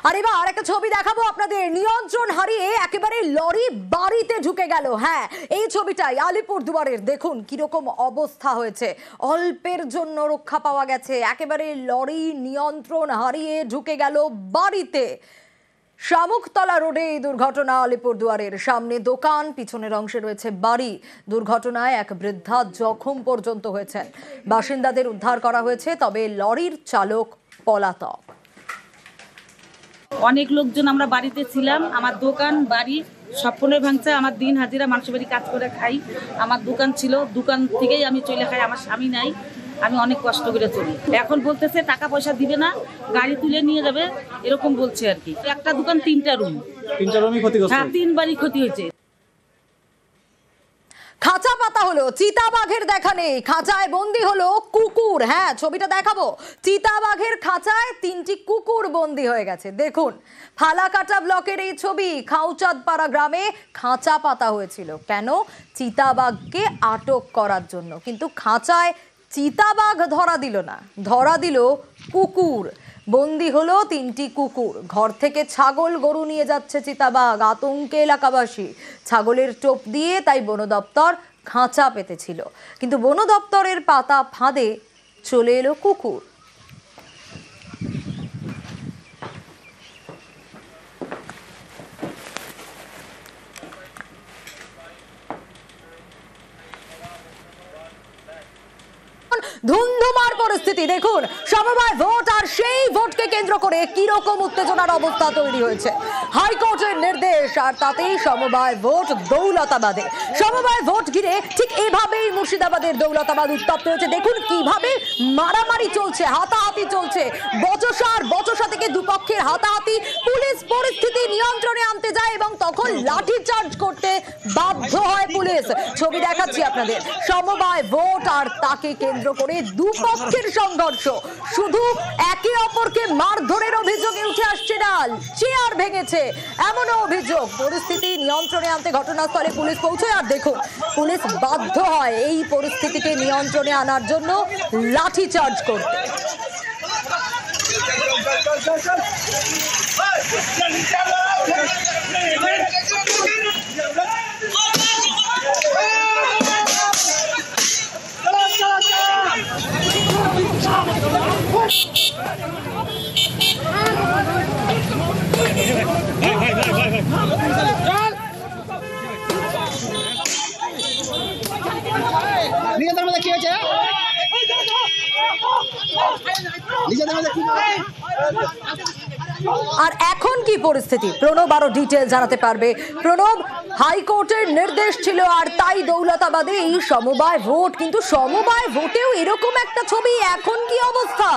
আর এবার একটা ছবি দেখাবো আপনাদের। নিয়ন্ত্রণ হারিয়ে একেবারে লরি বাড়িতে ঢুকে গেল। হ্যাঁ, এই ছবিটাই আলিপুরদুয়ারের। দেখুন কিরকম অবস্থা হয়েছে। অল্পের জন্য রক্ষা পাওয়া গেছে। একেবারে লরি নিয়ন্ত্রণ হারিয়ে ঢুকে গেল বাড়িতে। শামুকতলা রোডে এই দুর্ঘটনা। আলিপুরদুয়ারের সামনে দোকান, পিছনের অংশে রয়েছে বাড়ি। দুর্ঘটনায় এক বৃদ্ধা জখম পর্যন্ত হয়েছেন। বাসিন্দাদের উদ্ধার করা হয়েছে, তবে লরির চালক পলাতক। অনেক লোকজন আমরা বাড়িতে ছিলাম। আমার দোকান বাড়ি সবপনে ভাঙছে। আমার দিন হাজিরা মানুষের বাড়ি কাজ করে খাই। আমার দোকান ছিল, দোকান থেকেই আমি চলে খাই। আমার স্বামী নাই, আমি অনেক কষ্ট করে চলি। এখন বলতেছে টাকা পয়সা দিবে না, গাড়ি তুলে নিয়ে যাবে, এরকম বলছে আর কি। একটা দোকান তিনটা রুমই ক্ষতিগ্রস্ত। হ্যাঁ, 3 বাড়ি ক্ষতি হয়েছে। খাঁচা পাতা হলো, চিতাবাঘের দেখা নেই। খাঁচায় বন্দি হলো কুকুর। হ্যাঁ, ছবিটা দেখাবো। চিতাবাঘের খাঁচায় 3টি কুকুর বন্দি হয়ে গেছে। দেখুন, ফালাকাটা ব্লকের এই ছবি। খাউচাঁদপাড়া গ্রামে খাঁচা পাতা হয়েছিল। কেন? চিতাবাঘকে আটক করার জন্য। কিন্তু খাঁচায় চিতাবাঘ ধরা দিল না, ধরা দিল কুকুর। বন্দি হলো 3টি কুকুর। ঘর থেকে ছাগল গরু নিয়ে যাচ্ছে চিতাবাঘ। আতঙ্কে এলাকাবাসী। ছাগলের টোপ দিয়ে তাই বন দপ্তর খাঁচা পেতেছিল, কিন্তু বন দপ্তরের পাতা ফাঁদে চলে এলো কুকুর। ধুন্ধুমার পরিস্থিতি দেখুন। সমবায় ভোট, আর সেই ভোটকে কেন্দ্র করে কিরকম উত্তেজনার অবস্থা তৈরি হয়েছে। হাইকোর্টের নির্দেশ, আর তাতেই সমবায় ভোট দৌলতাবাদে। সমবায় ভোট ঘিরে ঠিক এভাবেই মুর্শিদাবাদের দৌলতাবাদ উত্তপ্ত হয়েছে। দেখুন কিভাবে মারামারি চলছে, হাতাহাতি চলছে। বচসা থেকে দুপক্ষের হাতাহাতি। পুলিশ পরিস্থিতি নিয়ন্ত্রণে আনতে যায় এবং তখন লাঠি চার্জ করতে বাধ্য হয় পুলিশ। ছবি দেখাচ্ছি আপনাদের। সমবায় ভোট আর তাকে কেন্দ্র করে দুপক্ষের সংঘর্ষ। শুধু একে অপরকে মারধরের অভিযোগে উঠে আসছে ডাল, চেয়ার ভেঙেছে, এমনও অভিযোগ। পরিস্থিতি নিয়ন্ত্রণে আনতে ঘটনাস্থলে পুলিশ পৌঁছয়। আর দেখুন, পুলিশ বাধ্য হয় এই পরিস্থিতিকে নিয়ন্ত্রণে আনার জন্য লাঠি চার্জ করতে। আর এখন কি পরিস্থিতি, প্রণব আরো ডিটেল জানাতে পারবে। প্রণব, হাইকোর্টের নির্দেশ ছিল আর তাই দৌলতাবাদে এই সমবায় ভোট, কিন্তু সমবায় ভোটেও এরকম একটা ছবি। এখন কি অবস্থা?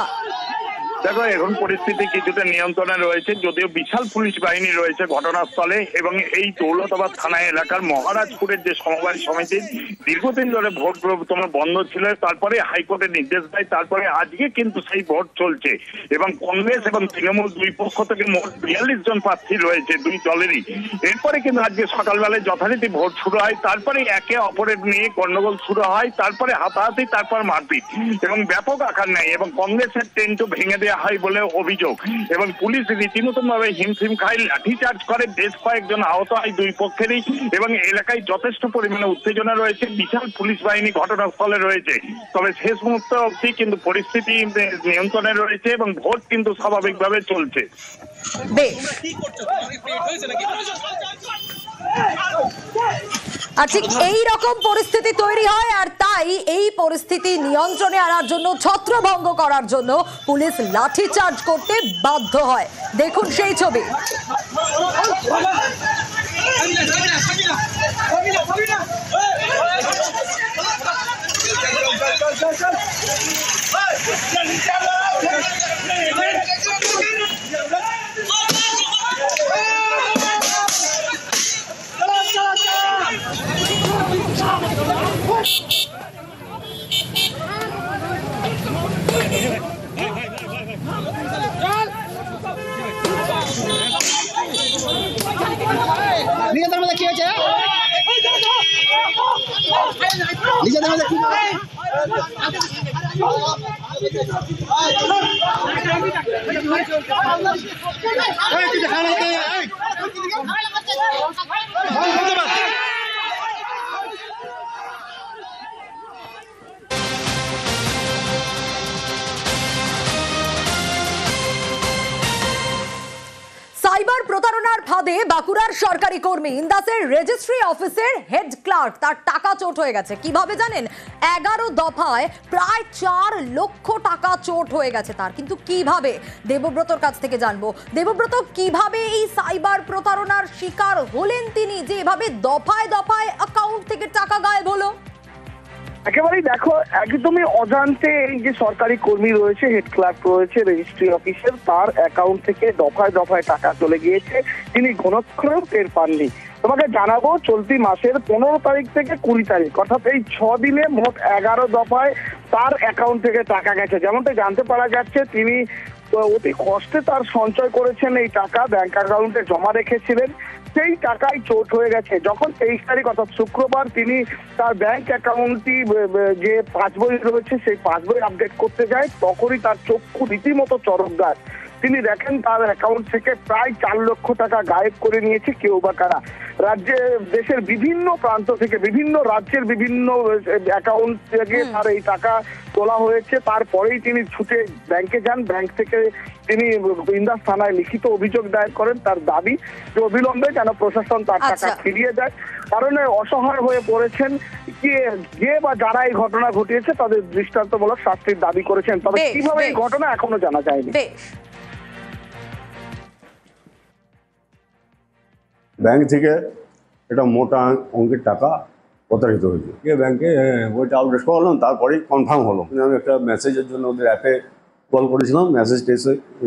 দেখো, এখন পরিস্থিতি কিছুটা নিয়ন্ত্রণে রয়েছে, যদিও বিশাল পুলিশ বাহিনী রয়েছে ঘটনাস্থলে। এবং এই দৌলতাবাদ থানা এলাকার মহারাজপুরের যে সমবায় সমিতি দীর্ঘদিন ধরে ভোট তোমার বন্ধ ছিল, তারপরে হাইকোর্টের নির্দেশ দেয়, তারপরে আজকে কিন্তু সেই ভোট চলছে। এবং কংগ্রেস এবং তৃণমূল দুই পক্ষ থেকে মোট 42 জন প্রার্থী রয়েছে দুই দলেরই। এরপরে কিন্তু আজকে সকালবেলায় যথারীতি ভোট শুরু হয়, তারপরে একে অপরের নিয়ে গন্ডগোল শুরু হয়, তারপরে হাতাহাতি, তারপর মারপিট এবং ব্যাপক আকার নেয় এবং কংগ্রেসের টেন্টও ভেঙে দেওয়া হয় বলে অভিযোগ। এবং পুলিশ রীতিমতো ভাবে হিমশিম খায়, লাঠিচার্জ করে, বেশ কয়েকজন আহত হয় দুই পক্ষেরই। এবং এলাকায় যথেষ্ট পরিমাণে উত্তেজনা রয়েছে, বিশাল পুলিশ বাহিনী ঘটনাস্থলে রয়েছে। তবে শেষ মুহূর্ত অবধি কিন্তু পরিস্থিতি নিয়ন্ত্রণে রয়েছে এবং ভোট কিন্তু স্বাভাবিকভাবে চলছে। আর ঠিক এই রকম পরিস্থিতি তৈরি হয়, আর তাই এই পরিস্থিতি নিয়ন্ত্রণে আনার জন্য, ছত্রভঙ্গ করার জন্য পুলিশ লাঠি চার্জ করতে বাধ্য হয়। দেখুন সেই ছবি। নিজেদের মধ্যে কি হয়েছে? নিজেদের মধ্যে কি হয়েছে? সাইবার প্রতারণার ফাঁদে বাঁকুড়ার সরকারি কর্মী ইন্দাসের রেজিস্ট্রি অফিসের হেড ক্লার্ক তার টাকা চোট হয়ে গেছে। কিভাবে জানেন? 11 দফায় প্রায় 4 লক্ষ টাকা চোট হয়ে গেছে তার। কিন্তু কিভাবে, দেবব্রতর কাছ থেকে জানবো। দেবব্রত, কিভাবে এই সাইবার প্রতারণার শিকার হলেন তিনি, যে এভাবে দফায় দফায় অ্যাকাউন্ট থেকে টাকা গায়েব হলো? একেবারেই দেখো, একদমই অজান্তে এই যে সরকারি কর্মী রয়েছে, হেড ক্লার্ক রয়েছে রেজিস্ট্রি অফিসের, তার অ্যাকাউন্ট থেকে দফায় দফায় টাকা চলে গিয়েছে, তিনি ঘনক্ষরেও টের পাননি। তোমাকে জানাবো, চলতি মাসের 15 তারিখ থেকে 20 তারিখ, অর্থাৎ এই 6 দিনে মোট 11 দফায় তার অ্যাকাউন্ট থেকে টাকা গেছে। যেমনটা জানতে পারা যাচ্ছে, তিনি অতি কষ্টে তার সঞ্চয় করেছেন, এই টাকা ব্যাংক অ্যাকাউন্টে জমা রেখেছিলেন, সেই টাকাই চোট হয়ে গেছে। যখন 23 তারিখ অর্থাৎ শুক্রবার তিনি তার ব্যাংক অ্যাকাউন্টটি যে পাসবই রয়েছে সেই পাসবই আপডেট করতে যায়, তখনই তার চক্ষু রীতিমতো চরকগাছ। তিনি দেখেন তার অ্যাকাউন্ট থেকে প্রায় 4 লক্ষ টাকা গায়েব করে নিয়েছে কেউ বা কারা। দেশের বিভিন্ন প্রান্ত থেকে, বিভিন্ন রাজ্যের বিভিন্ন অ্যাকাউন্ট থেকে তার এই টাকা তোলা হয়েছে। তারপরেই তিনি ছুটে ব্যাংকে যান, ব্যাংক থেকে তিনি ইন্দাস থানায় লিখিত অভিযোগ দায়ের করেন। তার দাবি যে অবিলম্বে যেন প্রশাসন তার টাকা ফিরিয়ে দেয়, কারণ অসহায় হয়ে পড়েছেন। যে বা যারা এই ঘটনা ঘটিয়েছে তাদের দৃষ্টান্তমূলক শাস্তির দাবি করেছেন। তবে কিভাবে এই ঘটনা এখনো জানা যায়নি। ব্যাংক থেকে এটা মোটা অঙ্কের টাকা প্রতারিত হয়েছে। ব্যাংকে ওইটা আপডেট করলাম, তারপরেই কনফার্ম হলো। আমি একটা মেসেজের জন্য ওদের অ্যাপে কল করেছিলাম, মেসেজটা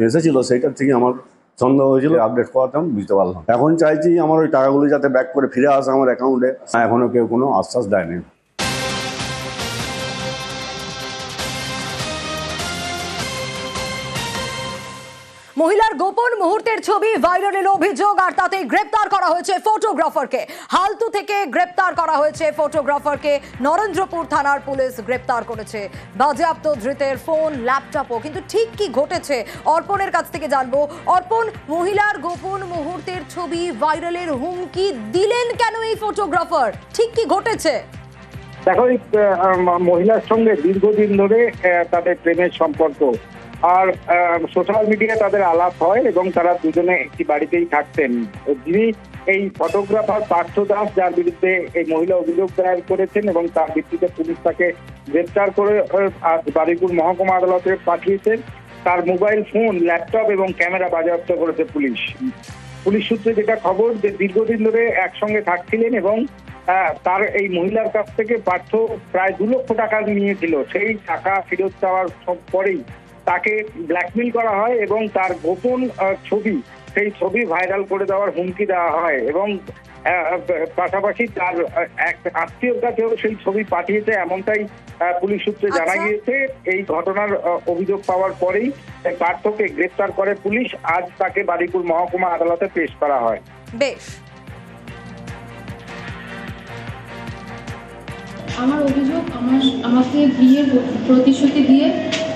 এসেছিলো, সেইটার থেকে আমার সন্দেহ হয়েছিল, আপডেট করাতাম, বুঝতে পারলাম। এখন চাইছি আমার ওই টাকাগুলো যাতে ব্যাক করে ফিরে আসে আমার অ্যাকাউন্টে। এখনও কেউ কোনো আশ্বাস দেয়নি। মহিলার গোপন মুহূর্তের ছবি ভাইরালের অভিযোগ, আর তাতে গ্রেপ্তার করা হয়েছে ফটোগ্রাফারকে। হালতু থেকে গ্রেপ্তার করা হয়েছে ফটোগ্রাফারকে। নরেন্দ্রপুর থানার পুলিশ গ্রেপ্তার করেছে। বাজেয়াপ্ত ধৃতের ফোন, ল্যাপটপও। কিন্তু ঠিক কি ঘটেছে অর্পণের কাছ থেকে জানবো। অর্পণ, মহিলার গোপন মুহূর্তের ছবি ভাইরালের হুমকি দিলেন কেন এই ফটোগ্রাফার? ঠিক কি ঘটেছে? দেখো, মহিলার সঙ্গে দীর্ঘদিন ধরে তাদের প্রেমের সম্পর্ক, আর সোশ্যাল মিডিয়ায় তাদের আলাপ হয় এবং তারা দুজনে একটি বাড়িতেই থাকতেন। যিনি এই ফটোগ্রাফার পার্থ দাস, যার বিরুদ্ধে এই মহিলা অভিযোগ দায়ের করেছেন এবং তার ভিত্তিতে পুলিশ তাকে গ্রেপ্তার করে আজ বারুইপুর মহকুমা আদালতে পাঠিয়েছেন। তার মোবাইল ফোন, ল্যাপটপ এবং ক্যামেরা বাজেয়াপ্ত করেছে পুলিশ। পুলিশ সূত্রে যেটা খবর, যে দীর্ঘদিন ধরে একসঙ্গে থাকছিলেন এবং তার এই মহিলার কাছ থেকে পার্থ প্রায় 2 লক্ষ টাকা নিয়েছিল। সেই টাকা ফেরত দেওয়ার পরেই তাকে ব্ল্যাকমেইল করা হয় এবং তার গোপন ছবি, সেই ছবি ভাইরাল করে দেওয়ার হুমকি দেওয়া হয় এবং পাশাপাশি তার এক আত্মীয়র কাছেও সেই ছবি পাঠিয়েছে, এমনটাই পুলিশ সূত্রে জানা গিয়েছে। এই ঘটনার অভিযোগ পাওয়ার পরেই পার্থকে গ্রেপ্তার করে পুলিশ। আজ তাকে বারুইপুর মহকুমা আদালতে পেশ করা হয়। বেশ। আমার অভিযোগ, আমাকে বিয়ের প্রতিশ্রুতি দিয়ে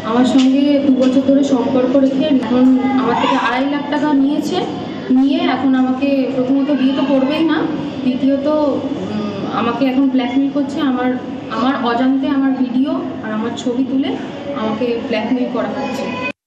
আমার সঙ্গে 2 বছর ধরে সম্পর্ক রেখে এখন আমার থেকে 2.5 লাখ টাকা নিয়ে এখন আমাকে প্রথমত বিয়ে তো করবেই না, দ্বিতীয়ত আমাকে এখন ব্ল্যাকমেইল করছে। আমার অজান্তে আমার ভিডিও আর আমার ছবি তুলে আমাকে ব্ল্যাকমেইল করা হচ্ছে।